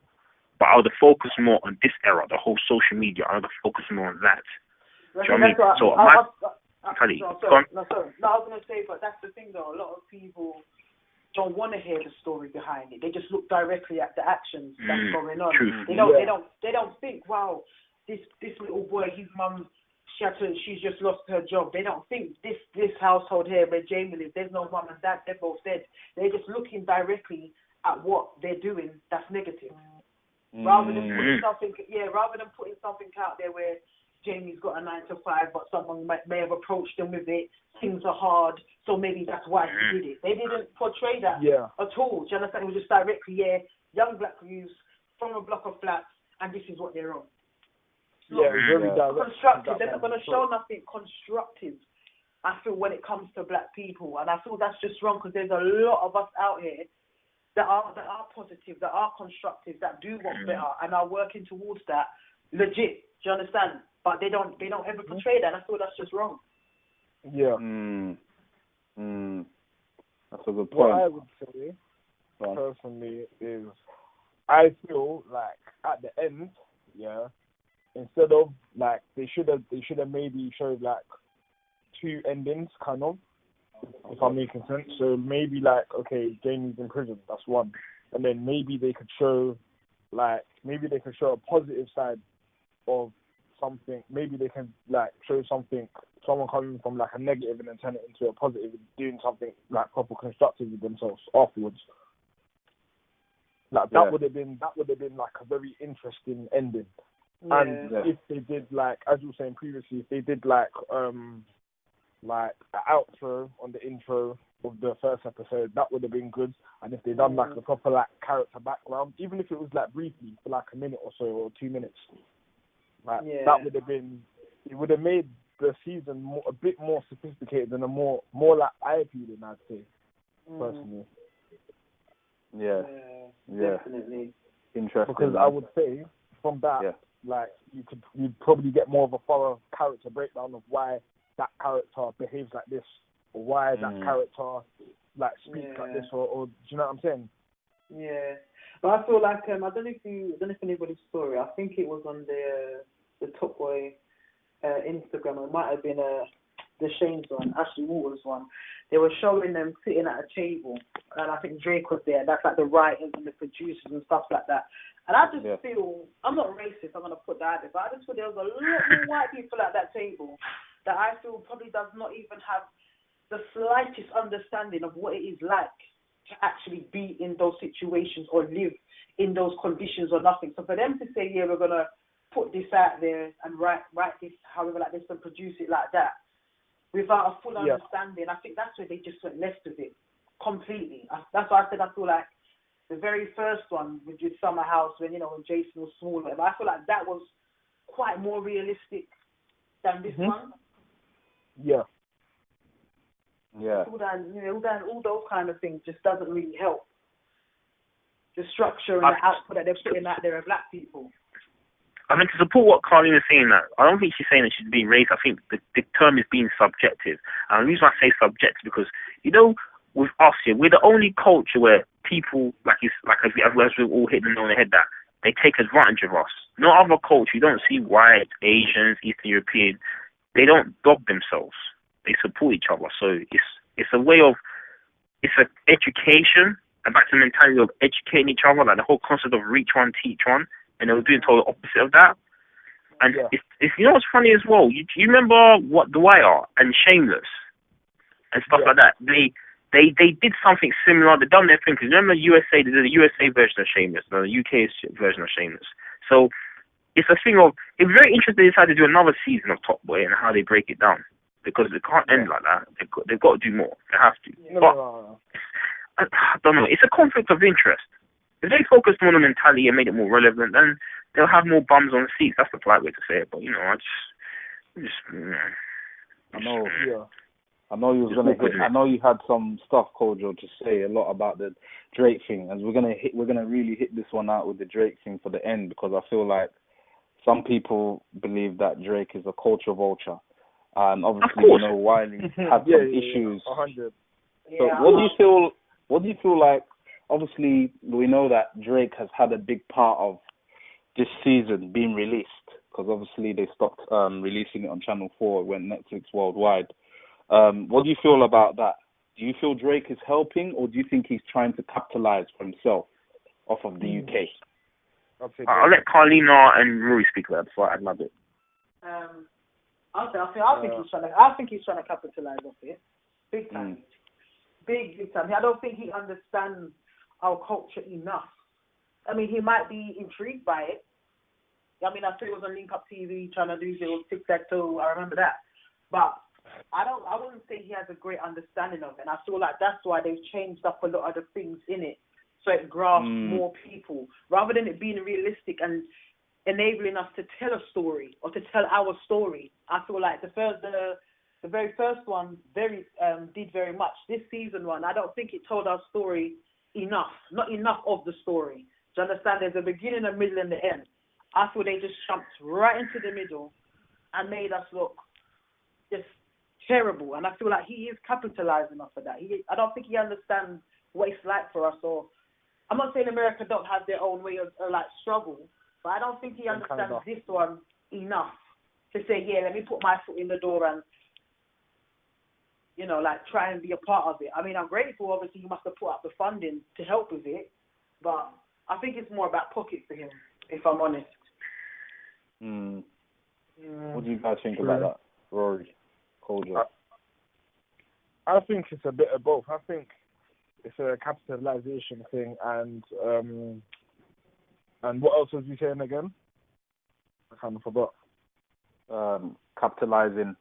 But I would have focused more on this era, the whole social media. I would have focused more on that. Do you know what I mean? So my mentality. No, I was going to say, but that's the thing though. A lot of people don't want to hear the story behind it. They just look directly at the actions that's going on. True. They don't think, wow, this little boy, his mum, she's just lost her job. They don't think this household here where Jamie lives, there's no mum and dad, they're both dead. They're just looking directly at what they're doing that's negative. Rather than putting something out there where Jamie's got a 9 to 5, but someone may have approached him with it. Things are hard, so maybe that's why he did it. They didn't portray that at all. Do you understand? It was just directly, young black youths from a block of flats, and this is what they're on. Very direct. Constructive. They're not going to show nothing constructive, I feel, when it comes to black people. And I feel that's just wrong because there's a lot of us out here that are positive, that are constructive, that do want better and are working towards that legit. Do you understand? But they don't ever portray that. I feel that's just wrong. Yeah. That's a good point. What I would say personally is I feel like at the end, instead of like they should have maybe showed like 2 endings kind of, if I'm making sense. So maybe like, okay, Jamie's in prison, that's one. And then maybe they could show a positive side of something. Maybe they can like show someone coming from like a negative and then turn it into a positive, doing something like proper constructive with themselves afterwards. Like that would have been like a very interesting ending. And if they did like, as you were saying previously, if they did like an outro on the intro of the first episode, that would have been good. And if they done like the proper like character background, even if it was like briefly for like a minute or so or 2 minutes, that would have been. It would have made the season a bit more sophisticated and a more like eye-appealing, I'd say, personally. Yeah, definitely. Interesting. Because I would say from that, like you'd probably get more of a thorough character breakdown of why that character behaves like this, or why that character like speaks like this, or do you know what I'm saying? Yeah, but I feel like I don't know if anybody saw it. I think it was on the Topboy Instagram. It might have been the Shane's one, Ashleywalters one. They were showing them sitting at a table, and I think Drake was there. That's like the writers and the producers and stuff like that. And I just feel, I'm not racist, I'm going to put that out there, but I just feel there was a lot more white people at that table that I feel probably does not even have the slightest understanding of what it is like to actually be in those situations or live in those conditions or nothing. So for them to say, we're going to put this out there and write this however like this and produce it like that without a full understanding, I think that's where they just went left with it completely. That's why I said I feel like the very first one with Summer House, when Jason was small, I feel like that was quite more realistic than this one. Yeah. All those kind of things just doesn't really help. The structure and the output that they're putting out there of black people. I mean, to support what Carlina is saying, that I don't think she's saying that she's being racist. I think the term is being subjective. And the reason I say subjective because, with us here, we're the only culture where people, as we've all hit the nail on the head, that they take advantage of us. No other culture, you don't see white, Asians, Eastern European, they don't dog themselves. They support each other. So it's a way of, it's an education, and back to the mentality of educating each other, like the whole concept of reach one, teach one, and they were doing the opposite of that. And it's what's funny as well, you remember what The Wire and Shameless and stuff like that, they did something similar. They done their thing, because remember USA, they did a USA version of Shameless, and the UK version of Shameless. So it's a thing of, it's very interesting they decided to do another season of Top Boy and how they break it down, because it can't end like that. They've got to do more. They have to. I don't know. It's a conflict of interest. If they focused more on the mentality and made it more relevant, then they'll have more bums on the seats. That's the polite way to say it. But I know. I know you was gonna hit. I know you had some stuff, Kojo, to say a lot about the Drake thing, and we're gonna really hit this one out with the Drake thing for the end, because I feel like some people believe that Drake is a culture vulture, and obviously you know Wiley had some issues. 100. So what do you feel like? Obviously, we know that Drake has had a big part of this season being released, because obviously they stopped releasing it on Channel 4. It went Netflix worldwide. What do you feel about that? Do you feel Drake is helping, or do you think he's trying to capitalize for himself off of the UK? I'll let Carlina and Rory speak about it before I add my bit. I think he's trying to capitalize off it, big time, big time. I don't think he understands our culture enough. I mean, he might be intrigued by it. I mean, I think it was on Link Up TV trying to do little tic-tac-toe. I remember that, but I wouldn't say he has a great understanding of it. And I feel like that's why they've changed up a lot of the things in it, so it grasps more people, rather than it being realistic and enabling us to tell a story or to tell our story. I feel like the very first one did very much. This season one, I don't think it told our story enough. Not enough of the story. Do you understand? There's a beginning, a middle, and the end. I feel they just jumped right into the middle and made us look just terrible. And I feel like he is capitalizing off of that. I don't think he understands what it's like for us. Or I'm not saying America don't have their own way of like struggle, but I don't think he understands this one enough to say, yeah, let me put my foot in the door and, you know, like try and be a part of it. I mean, I'm grateful. Obviously, he must have put up the funding to help with it, but I think it's more about pocket for him, if I'm honest. What do you guys think about that, Rory, Kojo? I think it's a bit of both. I think it's a capitalization thing, and what else was you saying again? I kind of forgot. Capitalizing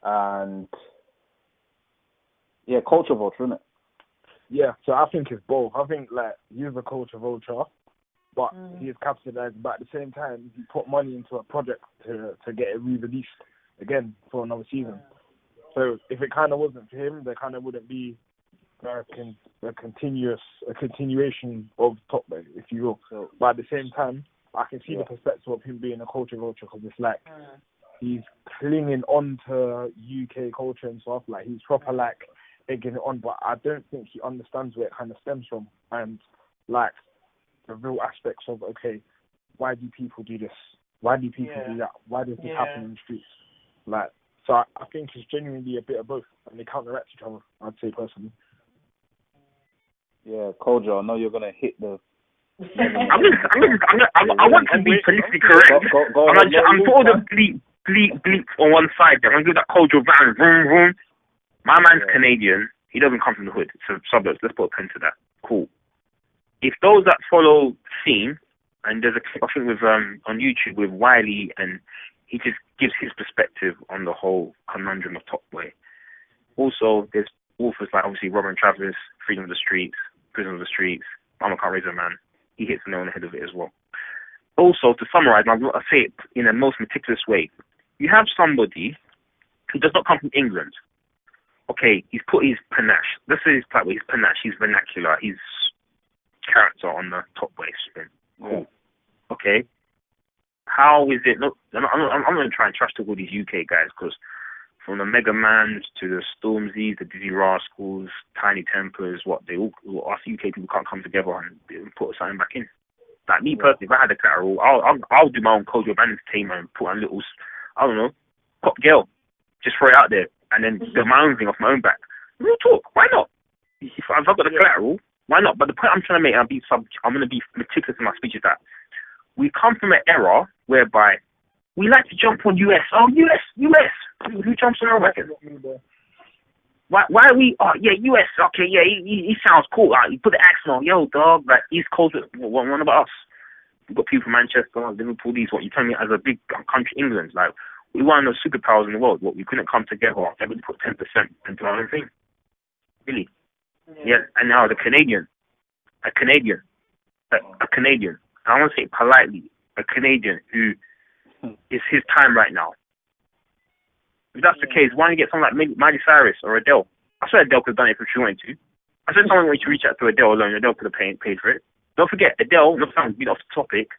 and culture vulture, isn't it? Yeah, so I think it's both. I think like he's a culture vulture, but he is capitalized. But at the same time, he put money into a project to get it re-released again for another season. So if it kind of wasn't for him, there kind of wouldn't be a continuation of Topboy, if you will. So, but at the same time, I can see the perspective of him being a culture vulture, because it's like he's clinging on to UK culture and stuff. Like he's proper like egging it on, but I don't think he understands where it kind of stems from, and like the real aspects of, okay, why do people do this? Why do people do that? Why does this happen in the streets? Like, so I think it's genuinely a bit of both, and they counteract each other, I'd say personally. Yeah, Kojo, I know you're gonna hit the. I want to be politically correct. I'm put all the bleep on one side. I'm gonna give that Kojo van vroom vroom. My man's Canadian. He doesn't come from the hood. So suburbs. Let's put a pen to that. Cool. If those that follow Scene, and there's a clip I think with on YouTube with Wiley, and he just gives his perspective on the whole conundrum of Topboy. Also, there's authors like obviously Robin Travers, Freedom of the Streets, Prison of the Streets, Mama Can't Raise a Man. He hits the nail on the head of it as well. Also, to summarize, and I'll say it in the most meticulous way, you have somebody who does not come from England. Okay, he's put his panache. Let's say his Topboy, his panache, his vernacular, his character on the Topboy spin. Cool. Okay. How is it? Look, I'm going to try and trash talk all these UK guys, because from the Mega Mans to the Stormzy's, the Dizzy Rascals, Tiny Tempers, us UK people can't come together and put something back in. Like me personally, if I had a collateral, I'll do my own Kojo band entertainment and put on little, I don't know, pop girl, just throw it out there, and then do my own thing off my own back. Real talk, why not? If I've got the collateral, why not? But the point I'm trying to make, I'm going to be meticulous in my speech, is that we come from an era whereby we like to jump on US. Oh, US. Who jumps on American? Why are we? Oh, yeah, US. Okay, yeah, he sounds cool. You put the accent on. Yo, dog, like East Coast. What about us? We've got people from Manchester, Liverpool. You tell me as a big country, England, like we one of the superpowers in the world. What, we couldn't come together? Everybody put 10% into our own thing. Really? Yeah. And now a Canadian. I want to say it politely, a Canadian who is his time right now. If that's the case, why don't you get someone like Miley Cyrus or Adele? I swear Adele could have done it if she wanted to. I said someone wanted to reach out to Adele alone. Adele could have paid for it. Don't forget, Adele, not to be off the topic,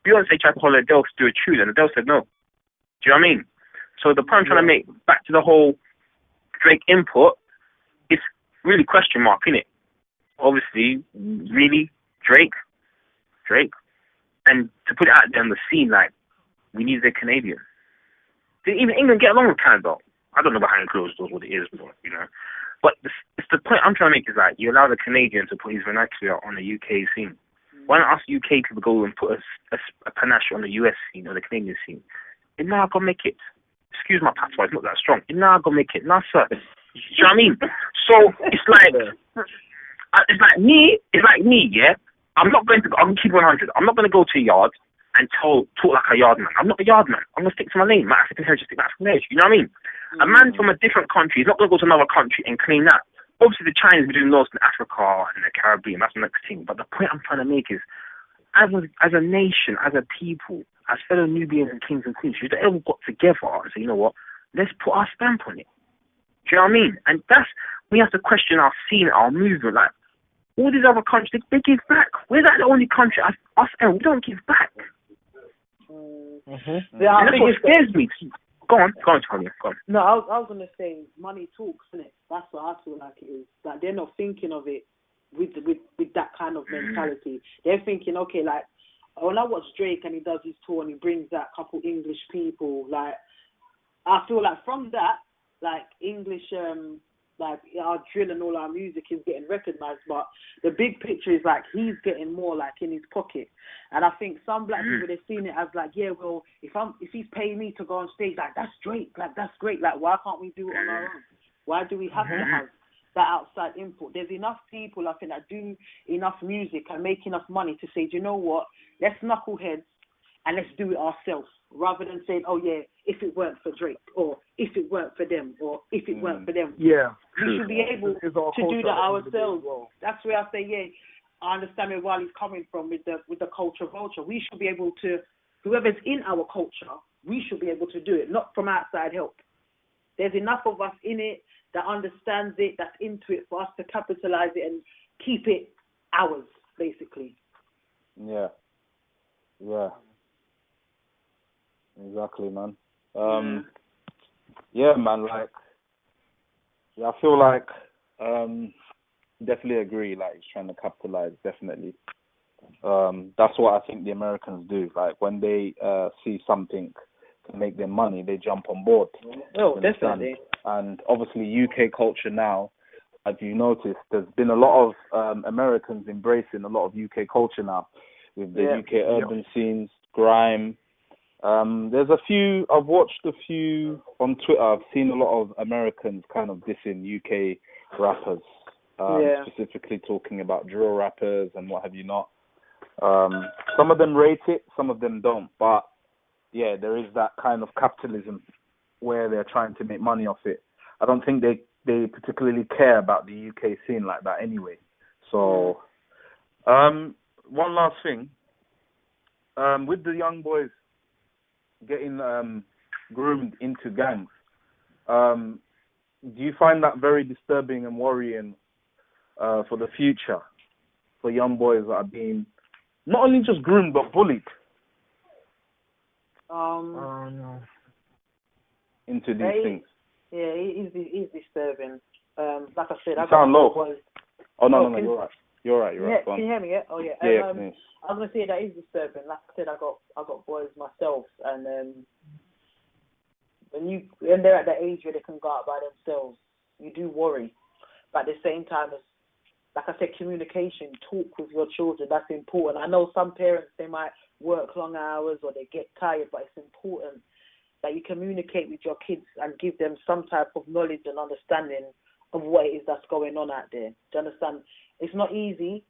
Beyonce tried to call Adele to do a tune, and Adele said no. Do you know what I mean? So the point I'm trying to make, back to the whole Drake input, it's really question mark, innit? Obviously, really, Drake, and to put it out there on the scene, like, we need the Canadian. Did even England get along with Canada? I don't know behind closed doors what it is, but, you know. But it's the point I'm trying to make is like, you allow the Canadian to put his vernacular on the UK scene. Why don't us UK people go and put a panache on the US scene or the Canadian scene? It's not going to make it. Excuse my patois, it's not that strong. It's not going to make it. No, sir. Do you know what I mean? So it's like me, yeah? I'm going to keep 100. I'm not going to go to a yard and talk like a yard man. I'm not a yard man. I'm going to stick to my lane. My African heritage, stick to my African heritage. You know what I mean? A man from a different country is not going to go to another country and claim that. Obviously, the Chinese are doing laws in Africa and the Caribbean. That's the next thing. But the point I'm trying to make is, as a nation, as a people, as fellow Nubians and kings and queens, we've all got together and say, you know what? Let's put our stamp on it. Do you know what I mean? And we have to question our scene, our movement. Like, all these other countries, they give back. We're like the only country, us, we don't give back. Mm-hmm. Yeah, I think it scares me. Go on, Tony. Go on. No, I was going to say money talks, innit? That's what I feel like it is. Like, they're not thinking of it with that kind of mentality. They're thinking, okay, like, when I watch Drake and he does his tour and he brings that couple English people, like, I feel like from that, like, English, like, our drill and all our music is getting recognised, but the big picture is, like, he's getting more, like, in his pocket. And I think some black people, they've seen it as, like, yeah, well, if he's paying me to go on stage, like, that's Drake, like, that's great. Like, why can't we do it on our own? Why do we have to have that outside input? There's enough people, I think, that do enough music and make enough money to say, do you know what, let's knuckleheads and let's do it ourselves, rather than saying, oh, yeah, if it weren't for Drake, or if it weren't for them, or if it weren't for them. Yeah. We should be able to do that ourselves. Well. That's where I say, yeah, I understand where Wally's coming from with the culture vulture. We should be able to, whoever's in our culture, we should be able to do it, not from outside help. There's enough of us in it that understands it, that's into it, for us to capitalize it and keep it ours, basically. Yeah. Exactly, man. Yeah, man. Like, I feel like definitely agree. Like, he's trying to capitalize. Definitely. That's what I think the Americans do. Like, when they see something to make them money, they jump on board. Oh, definitely. And obviously, UK culture now, as you noticed, there's been a lot of Americans embracing a lot of UK culture now, with the UK urban scenes, grime. There's a few, I've watched a few on Twitter. I've seen a lot of Americans kind of dissing UK rappers, specifically talking about drill rappers and what have you not. Some of them rate it, some of them don't. But yeah, there is that kind of capitalism where they're trying to make money off it. I don't think they particularly care about the UK scene like that anyway. So, one last thing. With the young boys getting groomed into gangs, do you find that very disturbing and worrying for the future, for young boys that are being not only just groomed but bullied into these things? Yeah, it is disturbing. Like I said, I sound low. No, you're right. You're right. Can you hear me? Yeah. Oh yeah. I was gonna say that is disturbing. Like I said, I got boys myself, and when they're at that age where they can go out by themselves, you do worry. But at the same time, as like I said, communication, talk with your children, that's important. I know some parents, they might work long hours or they get tired, but it's important that you communicate with your kids and give them some type of knowledge and understanding of what it is that's going on out there. Do you understand? It's not easy.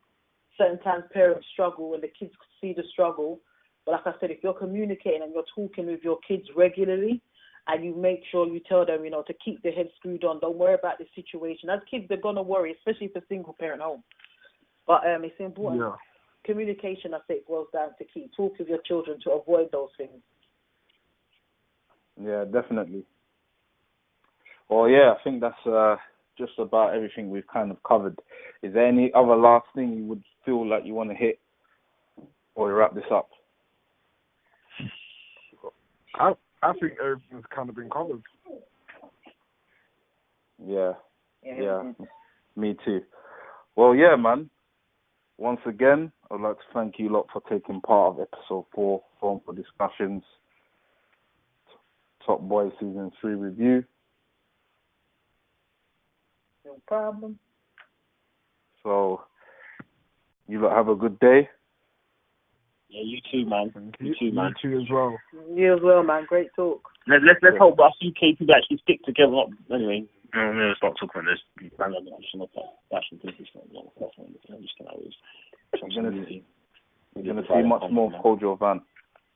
Certain times parents struggle and the kids see the struggle. But like I said, if you're communicating and you're talking with your kids regularly and you make sure you tell them, to keep their head screwed on, don't worry about the situation. As kids, they're going to worry, especially if it's a single-parent home. But it's important. Yeah. Communication, I think, boils down to key. Talk with your children to avoid those things. Yeah, definitely. Well, yeah, I think that's just about everything we've kind of covered. Is there any other last thing you would feel like you want to hit or to wrap this up? I think everything's kind of been covered. Yeah. Me too. Well, yeah, man. Once again, I'd like to thank you lot for taking part of episode 4, Forum for Discussions, Top Boy Season 3 review. No problem. So, you lot have a good day. Yeah, you too, man. You too, man. You too as well. You as well, man. Great talk. Let's hope us UK people actually stick together. Anyway, I'm going to start talking about this. Bang on the national fashion business. You're going to see much more Kojo Van.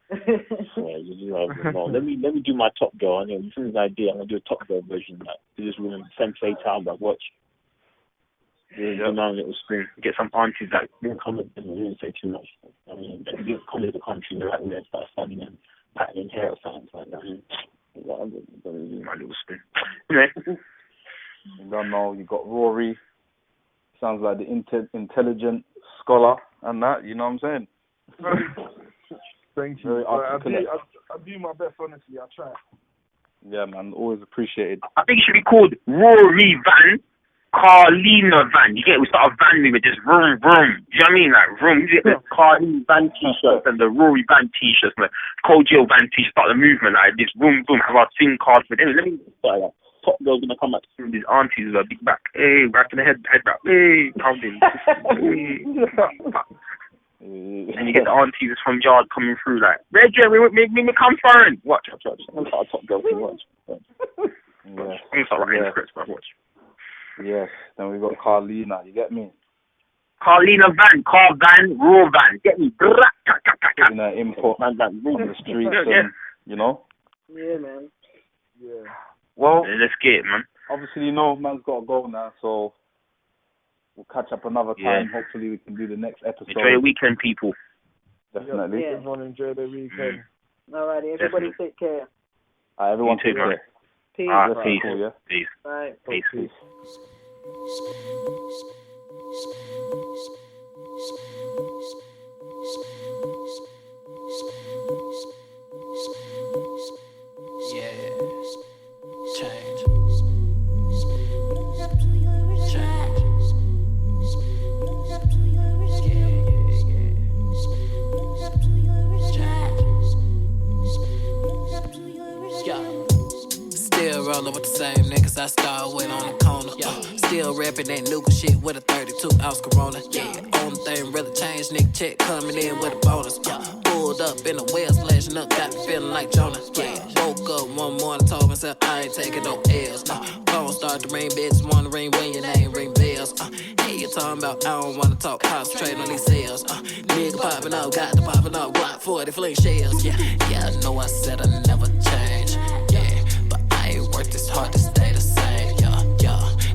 Let me do my Top Girl. I know this is an idea. I'm going to do a Top Girl version. Like, do this woman Sensei time, but watch. Yeah, little spin. Get some aunties that didn't comment and didn't say too much. I mean, they didn't come to the country, they're right there, start standing and patting hair or something like that. My little spin. Anyway. You don't know, you got Rory. Sounds like the intelligent scholar and that, you know what I'm saying? Thank you. I do my best, honestly. I try. Yeah, man, always appreciated. I think it should be called Rory Van. Carlina Van. You get, we start a van movement, just vroom, vroom. Do you know what I mean? Like, vroom. You get the Carlina Van t-shirts and the Rory Van t-shirts and the Kojo Van t-shirts, start the movement, like, this vroom, vroom, have our SIM card for them. Let me start like, Top Girl's gonna come up to these aunties with a big back. Hey, back in the head back. Hey, pounding. Hey. And you get the aunties from yard coming through, like, Reggie, we come foreign. Watch. I'm gonna start a Top Girl thing, watch. Yeah. I'm gonna start writing scripts, but watch. Yes, then we got Carlina, you get me? Carlina Van, Car Van, Raw Van, get me? In the import on the streets, and, you know? Yeah, man. Yeah. Well, let's get it, man. Obviously, you know, man's got to go now, so we'll catch up another time. Hopefully, we can do the next episode. Enjoy your weekend, people. Definitely. Yeah. Everyone enjoy their weekend. Alrighty, everybody take care. Everyone take care. Peace. Peace. Cool, yeah? Peace. Bye. Peace. Still rollin' with the same niggas I started with on the corner. Still rapping that nuka shit with a 32-ounce Corona. Only thing really changed, nigga check coming in with a bonus. Pulled up in a well, splashing up, got me feeling like Jonah. Woke up one morning, told myself I ain't taking no L's. Phone start to ring, bitches wanna ring when your name ring bells. Hey, you talking about I don't wanna talk, concentrate on these sales. Nigga popping up, got the popping up, Glock 40 fling shells. Yeah, I know I said I never change. But I ain't worked this hard to stay the same.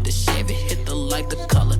The Chevy hit the like the color